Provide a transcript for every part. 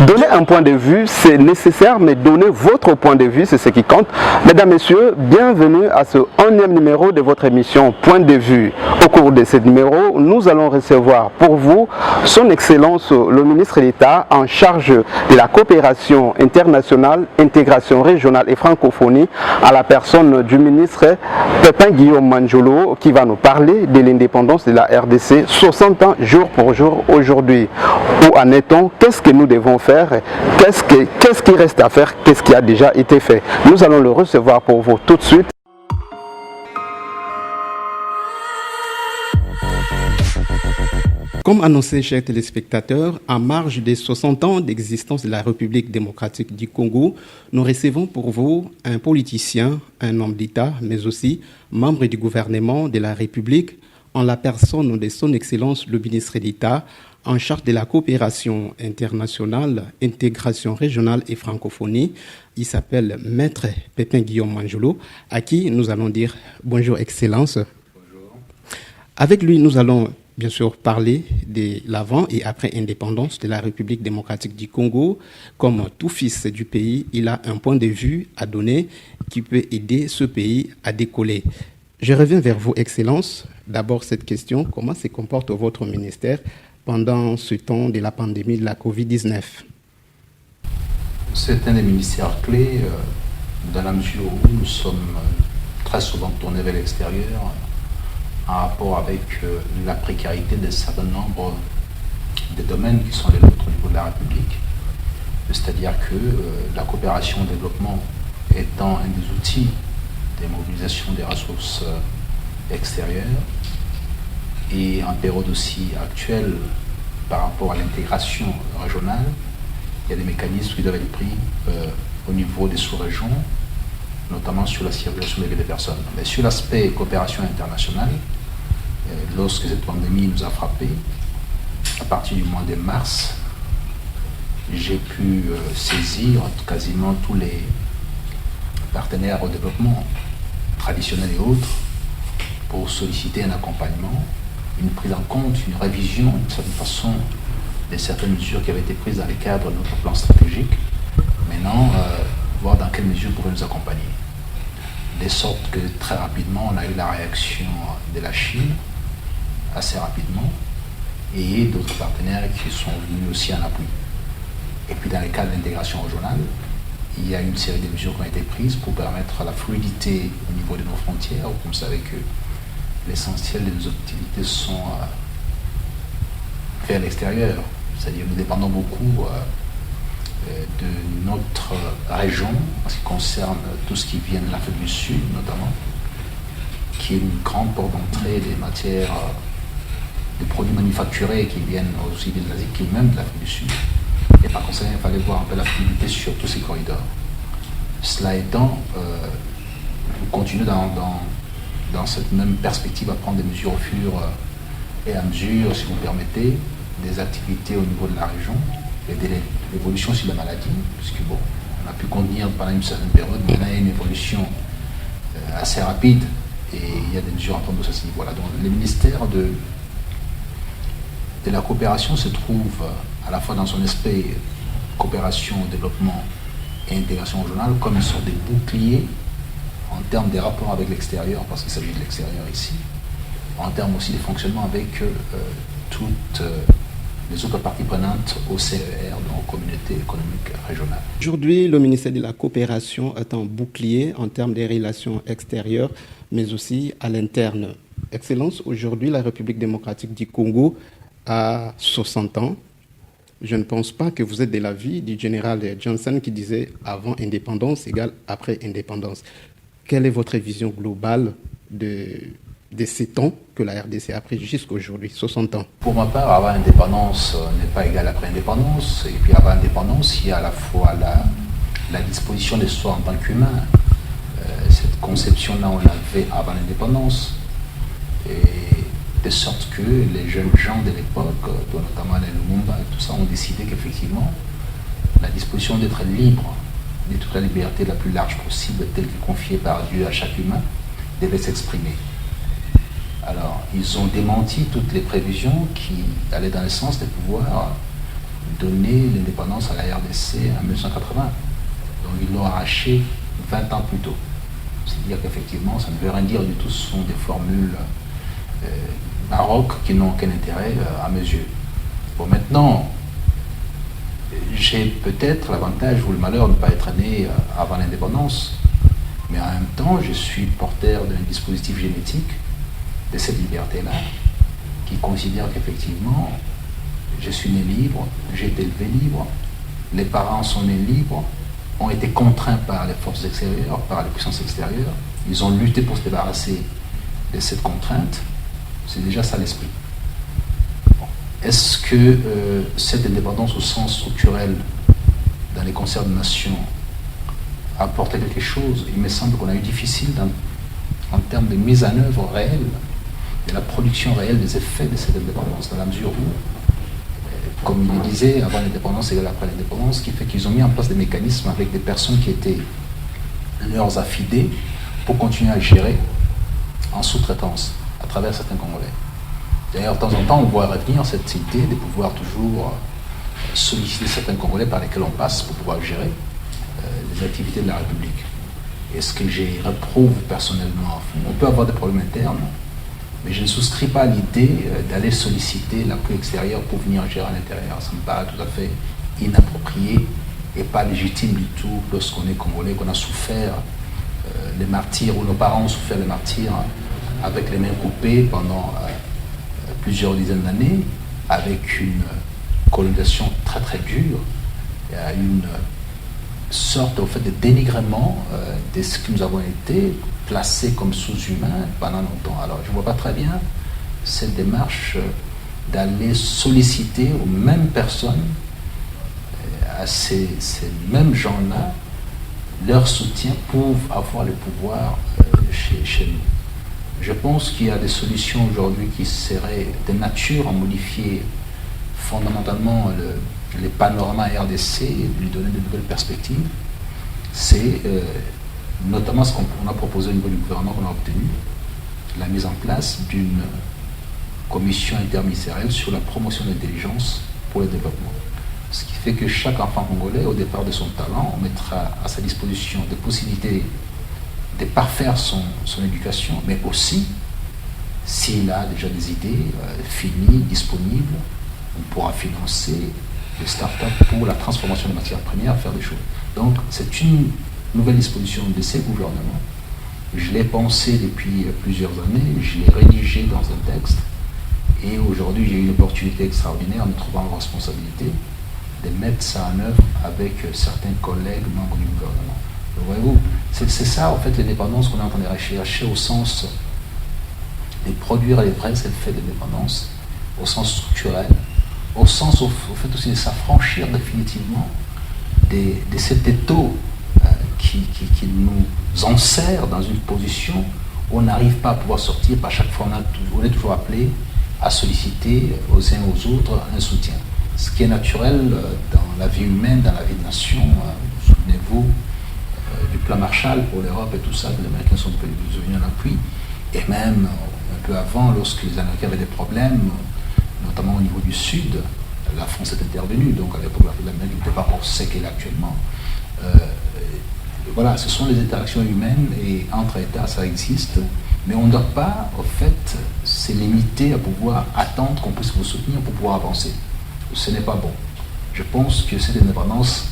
Donner un point de vue, c'est nécessaire, mais donner votre point de vue, c'est ce qui compte. Mesdames, Messieurs, bienvenue à ce 11e numéro de votre émission Point de vue. Au cours de ce numéro, nous allons recevoir pour vous son Excellence le ministre d'État en charge de la coopération internationale, intégration régionale et francophonie, à la personne du ministre Pépin Guillaume Manjolo, qui va nous parler de l'indépendance de la RDC 60 ans jour pour jour aujourd'hui. Où en est-on? Qu'est-ce que nous devons faire? Qu'est-ce qui reste à faire? Qu'est-ce qui a déjà été fait? Nous allons le recevoir pour vous tout de suite. Comme annoncé, chers téléspectateurs, en marge des 60 ans d'existence de la République démocratique du Congo, nous recevons pour vous un politicien, un homme d'État, mais aussi membre du gouvernement de la République, en la personne de son Excellence le ministre d'État, en charge de la coopération internationale, intégration régionale et francophonie. Il s'appelle Maître Pépin Guillaume Manjolo, à qui nous allons dire bonjour Excellence. Bonjour. Avec lui, nous allons bien sûr parler de l'avant et après indépendance de la République démocratique du Congo. Comme tout fils du pays, il a un point de vue à donner qui peut aider ce pays à décoller. Je reviens vers vous, Excellence. D'abord, cette question, comment se comporte votre ministère pendant ce temps de la pandémie de la Covid-19? C'est un des ministères clés dans la mesure où nous sommes très souvent tournés vers l'extérieur en rapport avec la précarité d'un certain nombre de domaines qui sont les nôtres au niveau de la République. C'est-à-dire que la coopération au développement étant un des outils de mobilisation des ressources extérieures, et en période aussi actuelle par rapport à l'intégration régionale, il y a des mécanismes qui doivent être pris au niveau des sous-régions, notamment sur la circulation des personnes. Mais sur l'aspect coopération internationale, lorsque cette pandémie nous a frappés, à partir du mois de mars, j'ai pu saisir quasiment tous les partenaires au développement, traditionnels et autres, pour solliciter un accompagnement, une prise en compte, une révision, d'une certaine façon, de certaines mesures qui avaient été prises dans le cadre de notre plan stratégique. Maintenant, voir dans quelle mesure pouvaient nous accompagner. De sorte que très rapidement, on a eu la réaction de la Chine, assez rapidement, et d'autres partenaires qui sont venus aussi en appui. Et puis dans le cadre de l'intégration régionale, il y a une série de mesures qui ont été prises pour permettre la fluidité au niveau de nos frontières. Comme vous savez que l'essentiel de nos activités sont vers l'extérieur. C'est-à-dire que nous dépendons beaucoup de notre région, en ce qui concerne tout ce qui vient de l'Afrique du Sud notamment, qui est une grande porte d'entrée des matières, des produits manufacturés qui viennent aussi de l'Asie, qui est même de l'Afrique du Sud. Et par conséquent, il fallait voir un peu la fluidité sur tous ces corridors. Cela étant, nous continuons dans cette même perspective à prendre des mesures au fur et à mesure, si vous permettez, des activités au niveau de la région et de l'évolution sur la maladie, puisque bon, on a pu contenir pendant une certaine période, mais là il y a une évolution assez rapide et il y a des mesures à prendre à ce niveau-là. Donc le ministère de la coopération se trouve à la fois dans son aspect coopération, développement et intégration régionale comme une sorte de bouclier en termes des rapports avec l'extérieur, parce qu'il s'agit de l'extérieur ici, en termes aussi de fonctionnement avec toutes les autres parties prenantes au CER, donc Communauté économique régionale. Aujourd'hui, le ministère de la Coopération est un bouclier en termes des relations extérieures, mais aussi à l'interne. Excellence, aujourd'hui, la République démocratique du Congo a 60 ans. Je ne pense pas que vous êtes de l'avis du général Johnson qui disait « avant indépendance égale après indépendance ». Quelle est votre vision globale de ces temps que la RDC a pris jusqu'à aujourd'hui, 60 ans? Pour ma part, avant indépendance n'est pas égal après indépendance. Et puis avant indépendance, il y a à la fois la disposition de soi en tant qu'humain. Cette conception-là, on l'avait avant l'indépendance. Et de sorte que les jeunes gens de l'époque, notamment les Lumumba et tout ça, ont décidé qu'effectivement, la disposition d'être libre, de toute la liberté la plus large possible, telle que confiée par Dieu à chaque humain, devait s'exprimer. Alors, ils ont démenti toutes les prévisions qui allaient dans le sens de pouvoir donné l'indépendance à la RDC en 1980. Donc ils l'ont arraché 20 ans plus tôt. C'est-à-dire qu'effectivement, ça ne veut rien dire du tout, ce sont des formules baroques qui n'ont aucun intérêt à mes yeux. Bon, maintenant, j'ai peut-être l'avantage ou le malheur de ne pas être né avant l'indépendance, mais en même temps, je suis porteur d'un dispositif génétique de cette liberté-là, qui considère qu'effectivement, je suis né libre, j'ai été élevé libre, les parents sont nés libres, ont été contraints par les forces extérieures, par les puissances extérieures, ils ont lutté pour se débarrasser de cette contrainte, c'est déjà ça l'esprit. Bon. Est-ce que cette indépendance au sens structurel dans les concerts de nations a apporté quelque chose? Il me semble qu'on a eu difficile en termes de mise en œuvre réelle, de la production réelle des effets de cette indépendance, dans la mesure où, comme il le disait, avant l'indépendance et après l'indépendance, ce qui fait qu'ils ont mis en place des mécanismes avec des personnes qui étaient leurs affidés pour continuer à gérer en sous-traitance à travers certains Congolais. D'ailleurs, de temps en temps, on voit revenir cette idée de pouvoir toujours solliciter certains Congolais par lesquels on passe pour pouvoir gérer les activités de la République. Et ce que j'ai réprouve personnellement, on peut avoir des problèmes internes, mais je ne souscris pas à l'idée d'aller solliciter l'appui extérieur pour venir gérer à l'intérieur. Ça me paraît tout à fait inapproprié et pas légitime du tout lorsqu'on est Congolais, qu'on a souffert les martyrs, ou nos parents ont souffert les martyrs avec les mains coupées pendant plusieurs dizaines d'années, avec une colonisation très très dure, une sorte au fait de dénigrement de ce que nous avons été placés comme sous-humains pendant longtemps. Alors je ne vois pas très bien cette démarche d'aller solliciter aux mêmes personnes, à ces mêmes gens-là, leur soutien pour avoir le pouvoir chez nous. Je pense qu'il y a des solutions aujourd'hui qui seraient de nature à modifier fondamentalement les panoramas RDC et lui donner de nouvelles perspectives. C'est notamment ce qu'on a proposé au niveau du gouvernement, qu'on a obtenu, la mise en place d'une commission interministérielle sur la promotion de l'intelligence pour le développement. Ce qui fait que chaque enfant congolais, au départ de son talent, on mettra à sa disposition des possibilités de parfaire son éducation, mais aussi, s'il a déjà des idées finies, disponibles, on pourra financer des startups pour la transformation des matières premières, faire des choses. Donc, c'est une nouvelle disposition de ces gouvernements. Je l'ai pensé depuis plusieurs années, je l'ai rédigé dans un texte, et aujourd'hui, j'ai eu une opportunité extraordinaire, me trouvant en responsabilité, de mettre ça en œuvre avec certains collègues membres du gouvernement. Donc, voyez-vous, c'est ça, en fait, l'indépendance qu'on est en train de rechercher au sens de produire les vrais effets d'indépendance, au sens structurel, au sens, au fait aussi de s'affranchir définitivement de cet étau qui nous enserre dans une position où on n'arrive pas à pouvoir sortir. À chaque fois, on est toujours appelé à solliciter aux uns et aux autres un soutien. Ce qui est naturel dans la vie humaine, dans la vie de nation. Souvenez-vous du plan Marshall pour l'Europe et tout ça, que les Américains sont venus en appui. Et même un peu avant, lorsque les Américains avaient des problèmes, notamment au niveau du Sud, la France est intervenue. Donc à l'époque, l'Amérique n'était pas pour ce qu'elle est actuellement. Voilà, ce sont les interactions humaines et entre États, ça existe. Mais on ne doit pas, au fait, se limiter à pouvoir attendre qu'on puisse vous soutenir pour pouvoir avancer. Ce n'est pas bon. Je pense que cette indépendance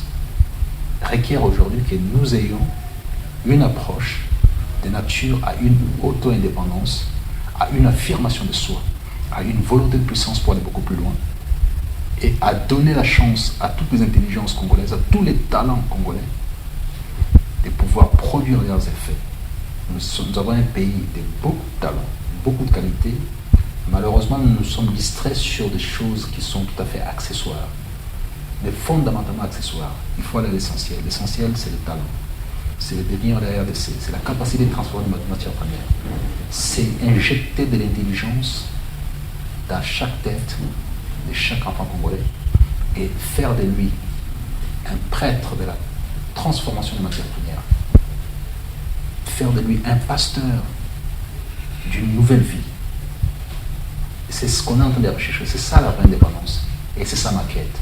requiert aujourd'hui que nous ayons une approche de nature à une auto-indépendance, à une affirmation de soi, à une volonté de puissance pour aller beaucoup plus loin, et à donner la chance à toutes les intelligences congolaises, à tous les talents congolais, de pouvoir produire leurs effets. Nous avons un pays de beaucoup de talents, beaucoup de qualités. Malheureusement, nous nous sommes distraits sur des choses qui sont tout à fait accessoires, mais fondamentalement accessoires. Il faut aller à l'essentiel. L'essentiel, c'est le talent. C'est le devenir de la RDC. C'est la capacité de transformer de matière première. C'est injecter de l'intelligence dans chaque tête de chaque enfant congolais et faire de lui un prêtre de la transformation de matière première. Faire de lui un pasteur d'une nouvelle vie. C'est ce qu'on est en train de rechercher. C'est ça la vraie indépendance. Et c'est ça ma quête.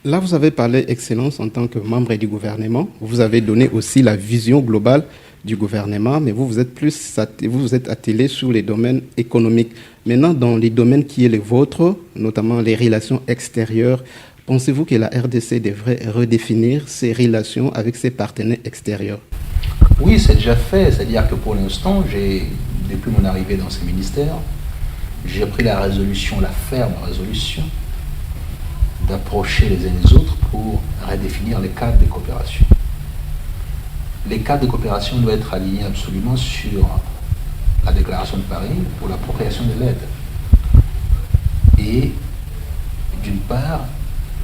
Là, vous avez parlé, Excellence, en tant que membre du gouvernement. Vous avez donné aussi la vision globale du gouvernement, mais vous vous êtes attelé sur les domaines économiques. Maintenant, dans les domaines qui est les vôtres, notamment les relations extérieures, pensez-vous que la RDC devrait redéfinir ses relations avec ses partenaires extérieurs? Oui, c'est déjà fait. C'est-à-dire que pour l'instant, depuis mon arrivée dans ce ministère, j'ai pris la ferme résolution, d'approcher les uns les autres pour redéfinir les cadres de coopération. Les cadres de coopération doivent être alignés absolument sur la déclaration de Paris pour l'appropriation de l'aide. Et d'une part,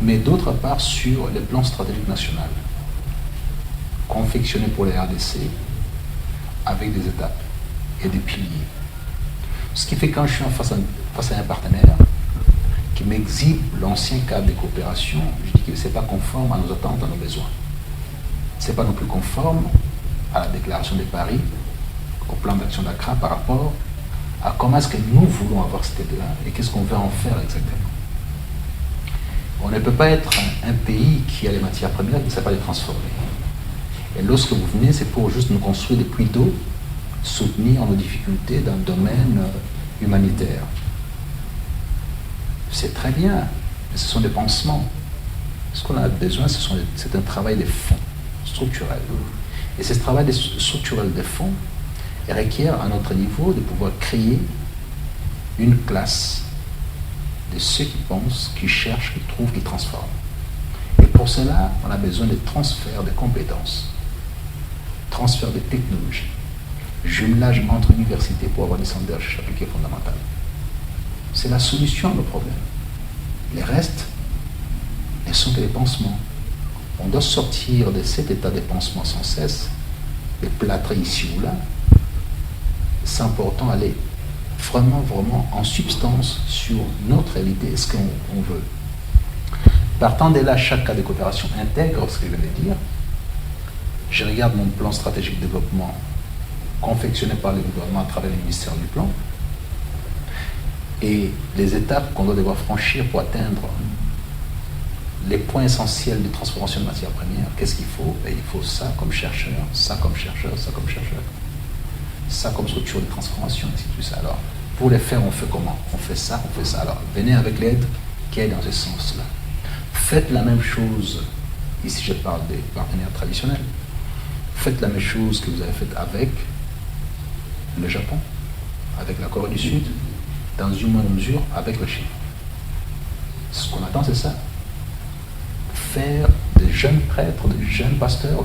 mais d'autre part sur les plans stratégiques nationaux, confectionnés pour les RDC avec des étapes et des piliers. Ce qui fait que quand je suis face à un partenaire qui m'exhibe l'ancien cadre de coopération, je dis que ce n'est pas conforme à nos attentes, à nos besoins. Ce n'est pas non plus conforme à la déclaration de Paris, au plan d'action d'Accra par rapport à comment est-ce que nous voulons avoir cette aide-là et qu'est-ce qu'on veut en faire exactement. On ne peut pas être un pays qui a les matières premières qui ne sait pas les transformer. Et lorsque vous venez, c'est pour juste nous construire des puits d'eau, soutenir nos difficultés dans le domaine humanitaire. C'est très bien, mais ce sont des pansements. Ce qu'on a besoin, c'est un travail de fond, structurel. Et ce travail structurel de fond requiert à notre niveau de pouvoir créer une classe de ceux qui pensent, qui cherchent, qui trouvent, qui transforment. Et pour cela, on a besoin de transfert de compétences, transfert de technologies, jumelage entre universités pour avoir des centres de recherche appliquées fondamentales. C'est la solution à nos problèmes. Les restes ne sont que des pansements. On doit sortir de cet état de pansement sans cesse, de plâtrer ici ou là. C'est important d'aller vraiment en substance sur notre réalité et ce qu'on veut. Partant de là, chaque cas de coopération intègre ce que je viens de dire. Je regarde mon plan stratégique de développement confectionné par le gouvernement à travers le ministère du Plan et les étapes qu'on doit devoir franchir pour atteindre les points essentiels de transformation de matières premières. Qu'est-ce qu'il faut? Il faut ça comme chercheur, ça comme chercheur, ça comme chercheur, ça comme structure de transformation, ainsi de suite. Alors, pour les faire, on fait comment? On fait ça, on fait ça. Alors, venez avec l'aide qui est dans ce sens-là. Faites la même chose, ici je parle des partenaires traditionnels, faites la même chose que vous avez faite avec le Japon, avec la Corée du Sud, dans une moindre mesure avec la Chine. Ce qu'on attend, c'est ça. Faire des jeunes prêtres, des jeunes pasteurs,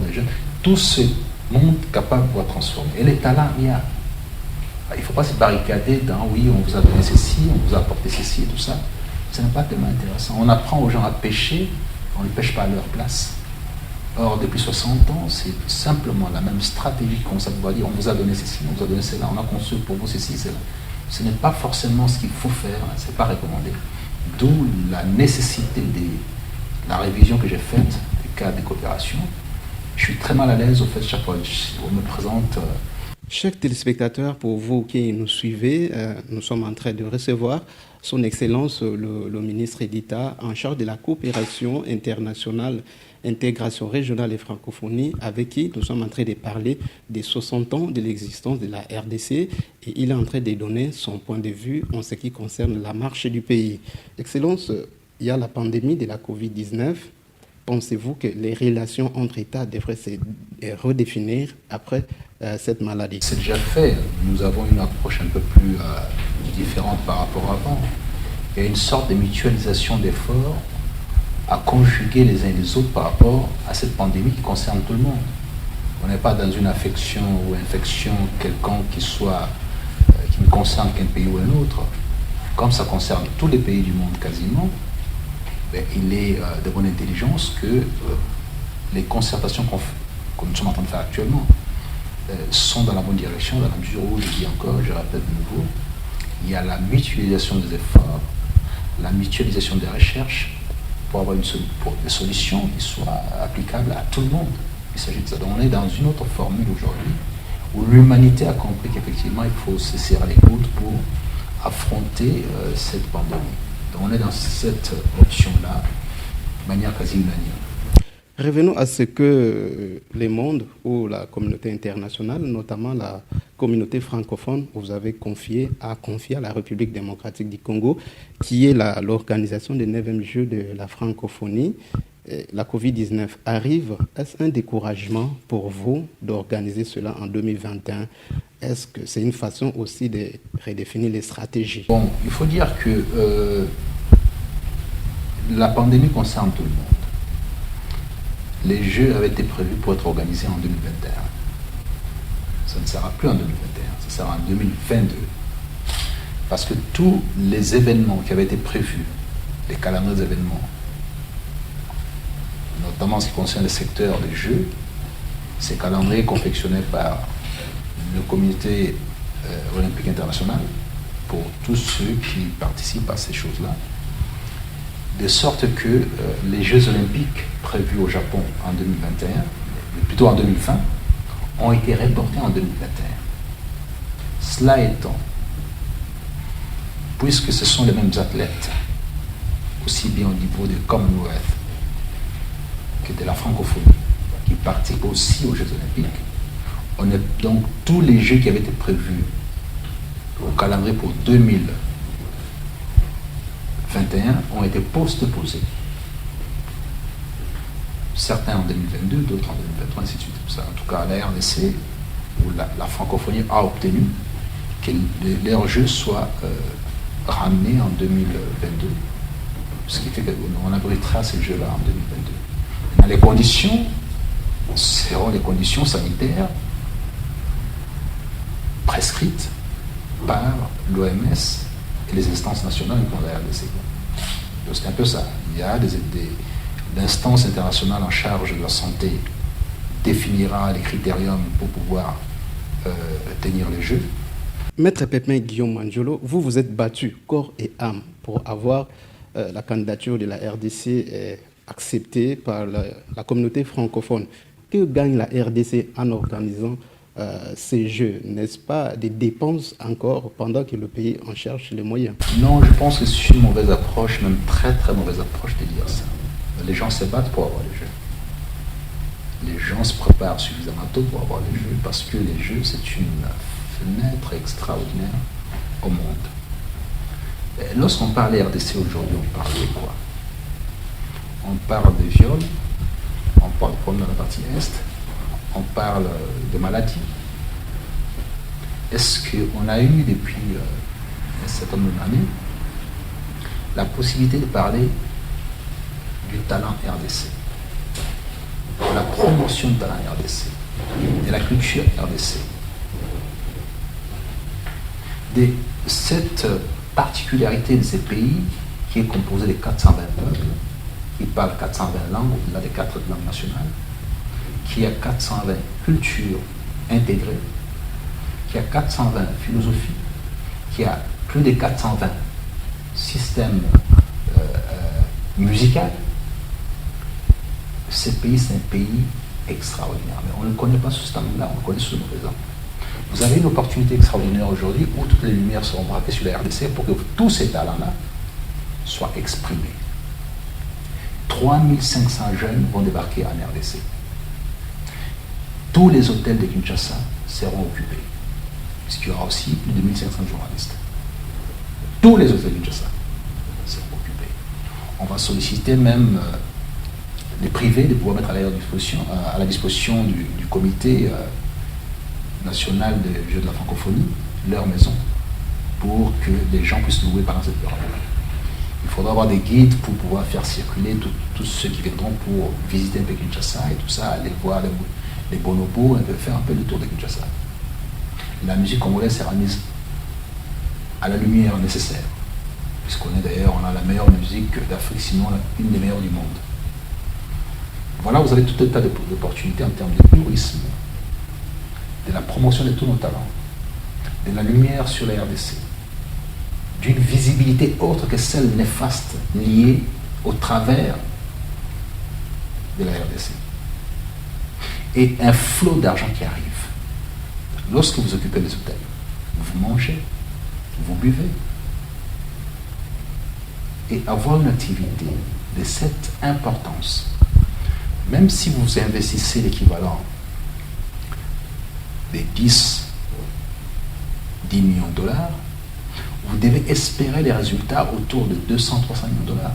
tout ce monde capable de pouvoir transformer. Et les talents, il y a. Il ne faut pas se barricader dans oui, on vous a donné ceci, on vous a apporté ceci et tout ça. Ce n'est pas tellement intéressant. On apprend aux gens à pêcher, on ne pêche pas à leur place. Or, depuis 60 ans, c'est simplement la même stratégie qu'on s'est dire, on vous a donné ceci, on vous a donné cela, on a conçu pour vous ceci, cela. Ce n'est pas forcément ce qu'il faut faire, ce n'est pas recommandé. D'où la nécessité de la révision que j'ai faite des cadres de coopération. Je suis très mal à l'aise au fait, chaque fois on me présente. Chers téléspectateurs, pour vous qui nous suivez, nous sommes en train de recevoir Son Excellence le ministre d'État en charge de la coopération internationale, intégration régionale et francophonie, avec qui nous sommes en train de parler des 60 ans de l'existence de la RDC, et il est en train de donner son point de vue en ce qui concerne la marche du pays. Excellence, il y a la pandémie de la Covid-19. Pensez-vous que les relations entre États devraient se redéfinir après cette maladie? C'est déjà fait. Nous avons une approche un peu plus différente par rapport à avant. Il y a une sorte de mutualisation d'efforts à conjuguer les uns et les autres par rapport à cette pandémie qui concerne tout le monde. On n'est pas dans une affection ou infection quelconque qui ne concerne qu'un pays ou un autre. Comme ça concerne tous les pays du monde quasiment, il est de bonne intelligence que les concertations que nous sommes en train de faire actuellement sont dans la bonne direction, dans la mesure où, je dis encore, je répète de nouveau, il y a la mutualisation des efforts, la mutualisation des recherches pour avoir des solutions qui soient applicables à tout le monde. Il s'agit de ça. Donc on est dans une autre formule aujourd'hui où l'humanité a compris qu'effectivement il faut se serrer les coudes pour affronter cette pandémie. Donc on est dans cette option-là de manière quasi unanime. Revenons à ce que le monde ou la communauté internationale, notamment la communauté francophone, vous avez confié à la République démocratique du Congo, qui est l'organisation des 9e Jeux de la francophonie. La Covid-19 arrive. Est-ce un découragement pour vous d'organiser cela en 2021? Est-ce que c'est une façon aussi de redéfinir les stratégies? Bon, il faut dire que la pandémie concerne tout le monde. Les Jeux avaient été prévus pour être organisés en 2021. Ça ne sera plus en 2021, ça sera en 2022. Parce que tous les événements qui avaient été prévus, les calendriers d'événements, notamment en ce qui concerne le secteur des Jeux, ces calendriers confectionnés par le comité olympique international pour tous ceux qui participent à ces choses-là, de sorte que les Jeux olympiques prévus au Japon en 2021, plutôt en 2020, ont été reportés en 2021. Cela étant, puisque ce sont les mêmes athlètes, aussi bien au niveau du Commonwealth que de la francophonie, qui participent aussi aux Jeux olympiques, donc tous les Jeux qui avaient été prévus au calendrier pour 2021 ont été postposés. Certains en 2022, d'autres en 2023, ainsi de suite. Ça, en tout cas, la RDC, ou la francophonie, a obtenu que leurs Jeux soient ramenés en 2022, ce qui fait qu'on abritera ces Jeux-là en 2022. Dans les conditions seront les conditions sanitaires prescrites par l'OMS et les instances nationales pour la RDC. Donc c'est un peu ça. Il y a l'instance internationale en charge de la santé définira les critériums pour pouvoir tenir les Jeux. Maître Pépin Guillaume Mandiolo, vous êtes battu corps et âme pour avoir la candidature de la RDC acceptée par la communauté francophone. Que gagne la RDC en organisant ces Jeux? N'est-ce pas des dépenses encore pendant que le pays en cherche les moyens? Non, je pense que c'est une mauvaise approche, même très très mauvaise approche de dire ça. Les gens se battent pour avoir les Jeux. Les gens se préparent suffisamment tôt pour avoir les Jeux parce que les Jeux, c'est une fenêtre extraordinaire au monde. Lorsqu'on parle de RDC aujourd'hui, on parle de quoi? On parle de viols, on parle de problèmes dans la partie Est, on parle de maladies. Est-ce qu'on a eu depuis un certain nombre d'années la possibilité de parler du talent RDC, de la promotion du talent RDC, de la culture RDC, de cette particularité de ces pays qui est composé de 420 peuples, qui parlent 420 langues au-delà des 4 langues nationales, qui a 420 cultures intégrées, qui a 420 philosophies, qui a plus de 420 systèmes musicaux. Ce pays, c'est un pays extraordinaire. Mais on ne le connaît pas sous cet angle-là, on le connaît sous le mauvais angle. Vous avez une opportunité extraordinaire aujourd'hui où toutes les lumières seront braquées sur la RDC pour que tous ces talents-là soient exprimés. 3500 jeunes vont débarquer en RDC. Tous les hôtels de Kinshasa seront occupés, puisqu'il y aura aussi plus de 1500 journalistes. Tous les hôtels de Kinshasa seront occupés. On va solliciter même les privés de pouvoir mettre à la disposition du comité national des Jeux de la francophonie leur maison pour que les gens puissent louer pendant cette période. Il faudra avoir des guides pour pouvoir faire circuler tous ceux qui viendront pour visiter un peu Kinshasa et tout ça, aller voir les bonobos, faire un peu le tour de Kinshasa. La musique congolaise sera mise à la lumière nécessaire, puisqu'on a la meilleure musique d'Afrique, sinon une des meilleures du monde. Voilà, vous avez tout un tas d'opportunités en termes de tourisme, de la promotion de tous nos talents, de la lumière sur la RDC, d'une visibilité autre que celle néfaste liée au travers de la RDC. Et un flot d'argent qui arrive. Lorsque vous occupez les hôtels, vous mangez, vous buvez. Et avoir une activité de cette importance, même si vous investissez l'équivalent des 10 millions de dollars, vous devez espérer les résultats autour de 200-300 millions de dollars.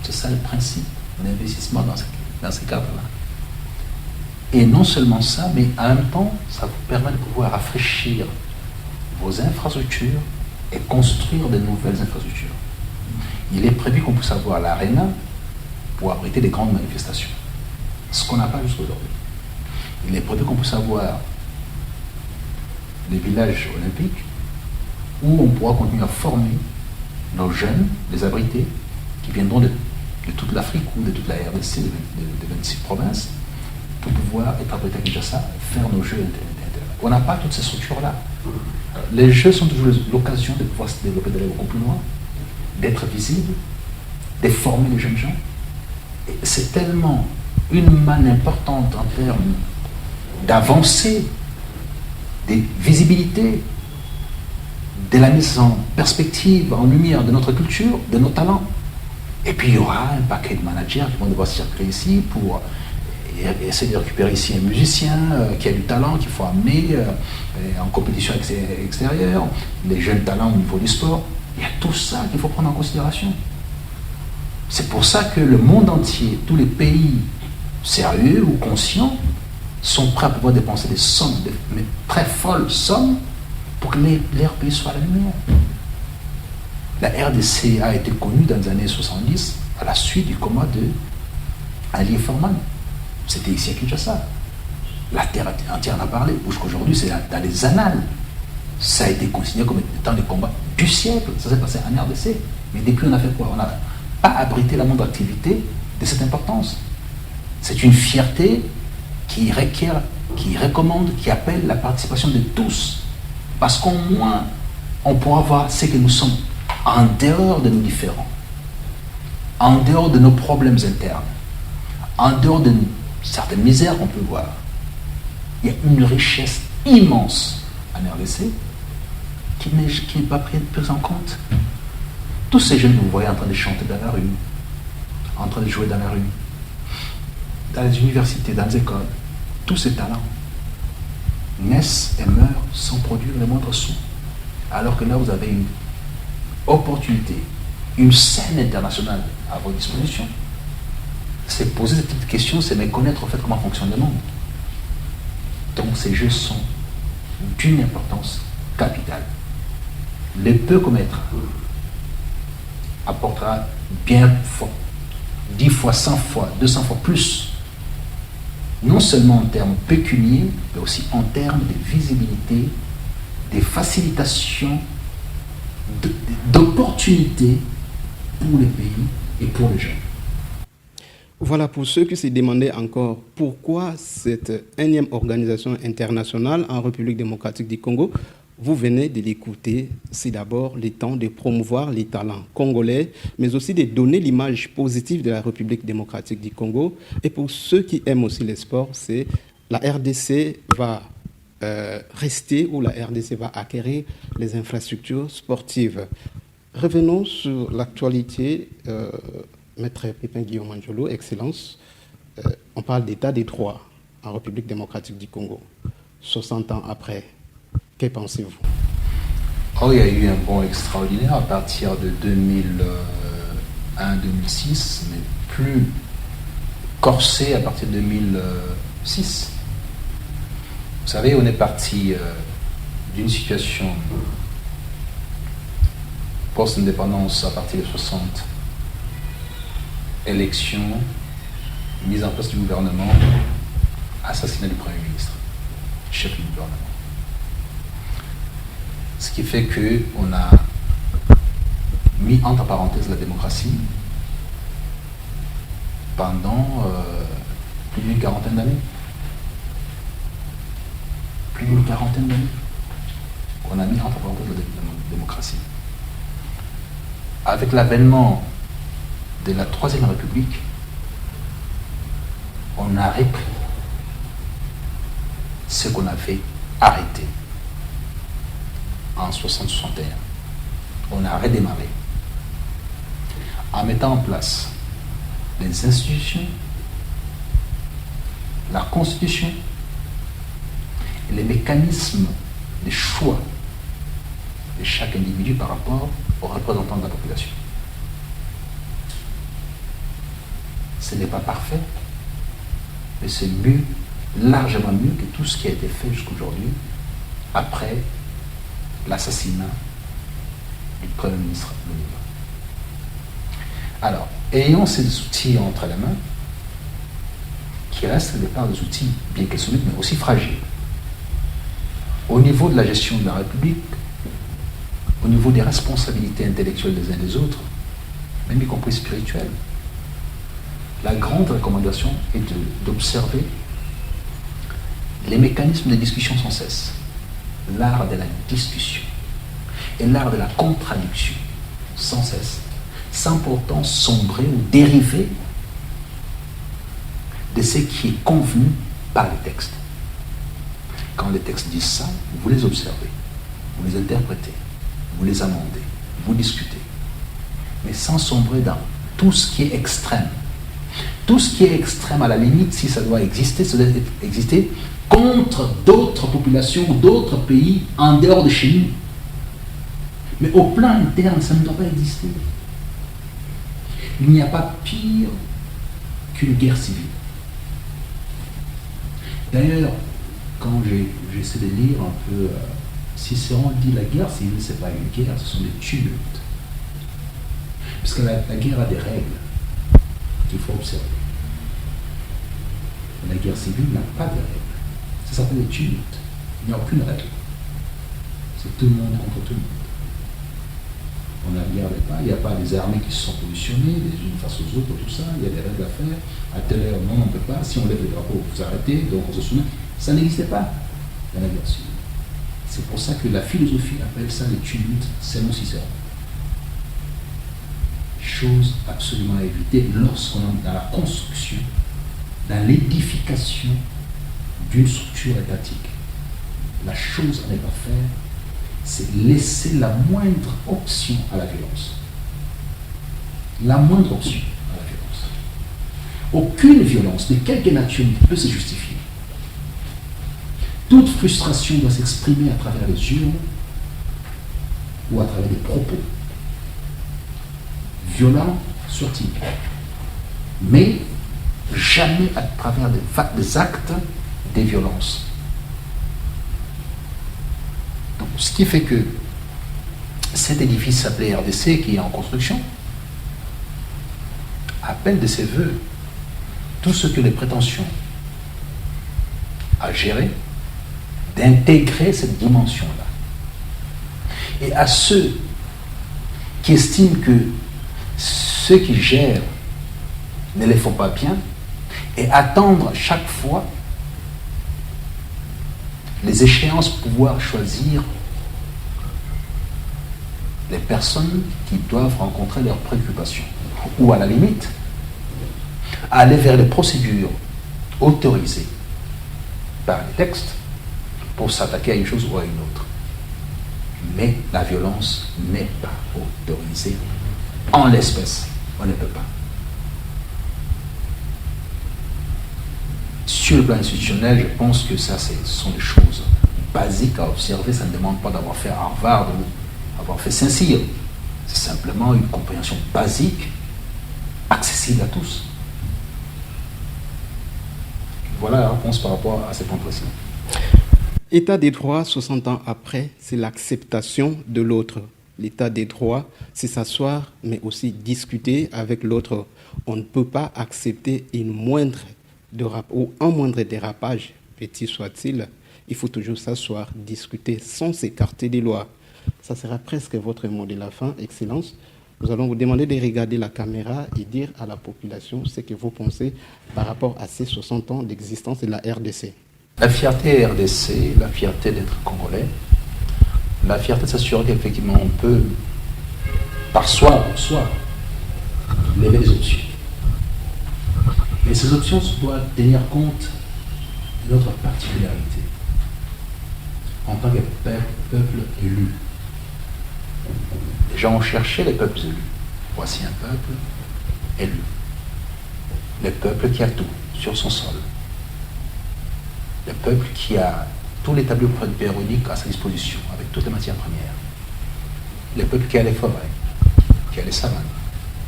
C'est ça le principe d'investissement dans ces cadres-là. Et non seulement ça, mais en même temps, ça vous permet de pouvoir rafraîchir vos infrastructures et construire de nouvelles infrastructures. Il est prévu qu'on puisse avoir l'aréna pour abriter des grandes manifestations, ce qu'on n'a pas jusqu'à aujourd'hui. Il est prévu qu'on puisse avoir des villages olympiques où on pourra continuer à former nos jeunes, les abrités, qui viendront de toute l'Afrique ou de toute la RDC, des 26 provinces, pour pouvoir être abrités à Kinshasa, faire nos jeux internationaux. On n'a pas toutes ces structures-là. Les jeux sont toujours l'occasion de pouvoir se développer, d'aller beaucoup plus loin, d'être visible, de former les jeunes gens. Et c'est tellement une manne importante en termes d'avancée, de visibilité, de la mise en perspective, en lumière de notre culture, de nos talents. Et puis il y aura un paquet de managers qui vont devoir circuler ici pour essayer de récupérer ici un musicien qui a du talent, qu'il faut amener en compétition extérieure, les jeunes talents au niveau du sport. Il y a tout ça qu'il faut prendre en considération. C'est pour ça que le monde entier, tous les pays sérieux ou conscients, sont prêts à pouvoir dépenser des sommes, mais très folles sommes, pour que leur pays soit à la lumière. La RDC a été connue dans les années 70 à la suite du coma de Ali Forman. C'était ici à Kinshasa. La terre entière en a parlé. Jusqu'aujourd'hui, c'est dans les annales. Ça a été considéré comme étant les combats du siècle. Ça s'est passé en RDC. Mais depuis, on a fait quoi? On n'a pas abrité la moindre activité de cette importance. C'est une fierté qui requiert, qui recommande, qui appelle la participation de tous. Parce qu'au moins, on pourra voir ce que nous sommes en dehors de nos différends, en dehors de nos problèmes internes, en dehors de certaines misères qu'on peut voir. Il y a une richesse immense en RDC qui n'est pas prise en compte. Tous ces jeunes que vous voyez en train de chanter dans la rue, en train de jouer dans la rue, dans les universités, dans les écoles, tous ces talents naissent et meurent sans produire le moindre sou. Alors que là, vous avez une opportunité, une scène internationale à votre disposition. C'est poser cette petite question, c'est méconnaître en fait comment fonctionne le monde. Donc ces jeux sont d'une importance capitale. Le peu commettre apportera bien 10 fois, 100 fois, 200 fois plus, non seulement en termes pécuniaires, mais aussi en termes de visibilité, de facilitation, d'opportunités pour les pays et pour les jeunes. Voilà, pour ceux qui se demandaient encore pourquoi cette énième organisation internationale en République démocratique du Congo, vous venez de l'écouter. C'est d'abord le temps de promouvoir les talents congolais, mais aussi de donner l'image positive de la République démocratique du Congo. Et pour ceux qui aiment aussi les sports, c'est la RDC va rester, ou la RDC va acquérir les infrastructures sportives. Revenons sur l'actualité. Maître Pépin Guillaume Anjolo, Excellence, on parle d'état des droits en République démocratique du Congo. 60 ans après, que pensez-vous? Oh, il y a eu un bond extraordinaire à partir de 2001-2006, mais plus corsé à partir de 2006. Vous savez, on est parti d'une situation post-indépendance à partir de 60, élection, mise en place du gouvernement, assassinat du Premier ministre, chef du gouvernement. Ce qui fait qu'on a mis entre parenthèses la démocratie pendant plus d'une quarantaine d'années. Plus d'une quarantaine d'années. On a mis entre parenthèses la démocratie. Avec l'avènement de la Troisième République, on a repris ce qu'on avait arrêté en 60-61. On a redémarré. en mettant en place les institutions, la constitution et les mécanismes de choix de chaque individu par rapport aux représentants de la population. Ce n'est pas parfait, mais c'est mieux, largement mieux que tout ce qui a été fait jusqu'aujourd'hui après l'assassinat du Premier ministre Loniba. Alors, ayant ces outils entre les mains, qui restent des parts des outils, bien que solides, mais aussi fragiles, au niveau de la gestion de la République, au niveau des responsabilités intellectuelles des uns des autres, même y compris spirituelles, la grande recommandation est d'observer les mécanismes de discussion sans cesse, l'art de la discussion et l'art de la contradiction sans cesse, sans pourtant sombrer ou dériver de ce qui est convenu par les textes. Quand les textes disent ça, vous les observez, vous les interprétez, vous les amendez, vous discutez, mais sans sombrer dans tout ce qui est extrême. Tout ce qui est extrême, à la limite, si ça doit exister, ça doit exister contre d'autres populations ou d'autres pays en dehors de chez nous. Mais au plan interne, ça ne doit pas exister. Il n'y a pas pire qu'une guerre civile. D'ailleurs, quand j'essaie de lire un peu, Cicéron dit la guerre civile, ce n'est pas une guerre, ce sont des tumultes. Parce que la guerre a des règles qu'il faut observer. La guerre civile n'a pas de règles. Ça s'appelle des tumultes. Il n'y a aucune règle. C'est tout le monde contre tout le monde. On ne regarde pas, il n'y a pas des armées qui se sont positionnées les unes face aux autres, tout ça, il y a des règles à faire. À telle heure, non, on ne peut pas. Si on lève le drapeau, vous arrêtez, donc on se souvient. Ça n'existait pas dans la guerre civile. C'est pour ça que la philosophie appelle ça les tumultes, selon Cicéron. Chose absolument à éviter lorsqu'on est dans la construction, dans l'édification d'une structure étatique. La chose à ne pas faire, c'est laisser la moindre option à la violence. La moindre option à la violence. Aucune violence, de quelque nature, ne peut se justifier. Toute frustration doit s'exprimer à travers les urnes ou à travers des propos. Violents soit-il, mais jamais à travers des actes de violence. Donc, ce qui fait que cet édifice appelé RDC, qui est en construction, appelle de ses voeux tout ce que les prétentions à gérer, d'intégrer cette dimension-là. Et à ceux qui estiment que ceux qui gèrent ne les font pas bien, et attendre chaque fois les échéances pour pouvoir choisir les personnes qui doivent rencontrer leurs préoccupations. Ou à la limite, aller vers les procédures autorisées par les textes pour s'attaquer à une chose ou à une autre. Mais la violence n'est pas autorisée. En l'espèce, on ne peut pas. Sur le plan institutionnel, je pense que ça, ce sont des choses basiques à observer. Ça ne demande pas d'avoir fait Harvard ou avoir fait Saint-Cyr. C'est simplement une compréhension basique, accessible à tous. Voilà la réponse par rapport à ces points précis. État des droits, 60 ans après, c'est l'acceptation de l'autre. L'état des droits, c'est s'asseoir, mais aussi discuter avec l'autre. On ne peut pas accepter un moindre dérapage, petit soit-il. Il faut toujours s'asseoir, discuter sans s'écarter des lois. Ça sera presque votre mot de la fin, Excellence. Nous allons vous demander de regarder la caméra et dire à la population ce que vous pensez par rapport à ces 60 ans d'existence de la RDC. La fierté RDC, la fierté d'être Congolais, la fierté de s'assurer qu'effectivement on peut, par soi, lever les options. Et ces options doivent tenir compte de notre particularité en tant que peuple élu. Les gens ont cherché les peuples élus. Voici un peuple élu. Le peuple qui a tout sur son sol. Le peuple qui a tous les tableaux périodiques à sa disposition, avec toutes les matières premières. Le peuple qui a les forêts, qui a les savanes,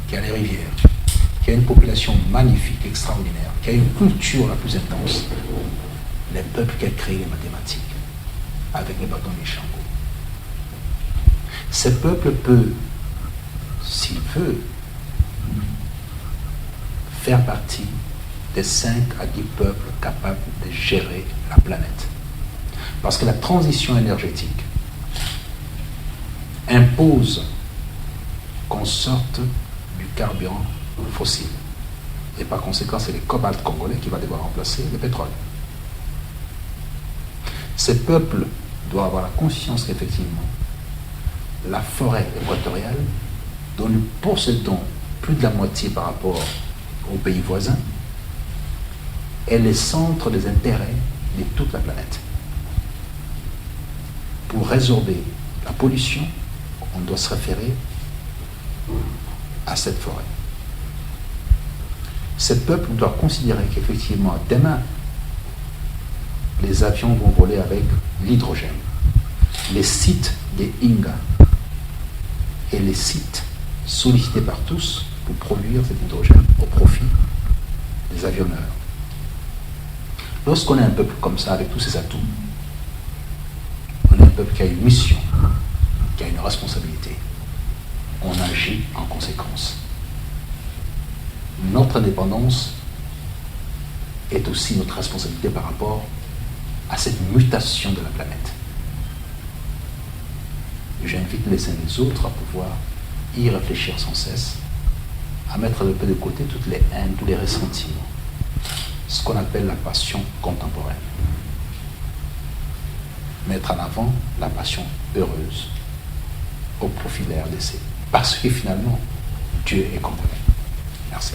qui a les rivières, qui a une population magnifique, extraordinaire, qui a une culture la plus intense. Le peuple qui a créé les mathématiques, avec les bâtons et les chambeaux. Ce peuple peut, s'il veut, faire partie des 5 à 10 peuples capables de gérer la planète. Parce que la transition énergétique impose qu'on sorte du carburant fossile. Et par conséquent, c'est le cobalt congolais qui va devoir remplacer le pétrole. Ce peuple doit avoir la conscience qu'effectivement, la forêt équatoriale, dont nous possédons plus de la moitié par rapport aux pays voisins, est le centre des intérêts de toute la planète. Pour résorber la pollution, on doit se référer à cette forêt. Ce peuple doit considérer qu'effectivement, demain, les avions vont voler avec l'hydrogène. Les sites des Inga et les sites sollicités par tous pour produire cet hydrogène au profit des avionneurs. Lorsqu'on est un peuple comme ça, avec tous ses atouts, on est un peuple qui a une mission, qui a une responsabilité. On agit en conséquence. Notre indépendance est aussi notre responsabilité par rapport à cette mutation de la planète. J'invite les uns et les autres à pouvoir y réfléchir sans cesse, à mettre un peu de côté toutes les haines, tous les ressentiments, ce qu'on appelle la passion contemporaine. Mettre en avant la passion heureuse au profit de la RDC. Parce que finalement, Dieu est congolais. Merci.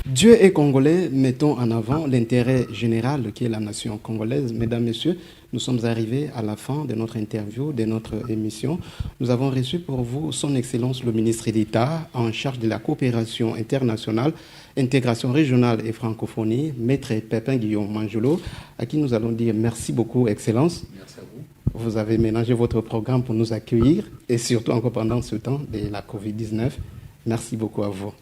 Dieu est congolais, mettons en avant l'intérêt général qui est la nation congolaise. Mesdames, Messieurs, nous sommes arrivés à la fin de notre interview, de notre émission. Nous avons reçu pour vous Son Excellence le ministre d'État en charge de la coopération internationale, intégration régionale et francophonie, Maître Pépin Guillaume Manjolo, à qui nous allons dire merci beaucoup, Excellence. Merci à vous. Vous avez ménagé votre programme pour nous accueillir et surtout encore pendant ce temps de la Covid-19. Merci beaucoup à vous.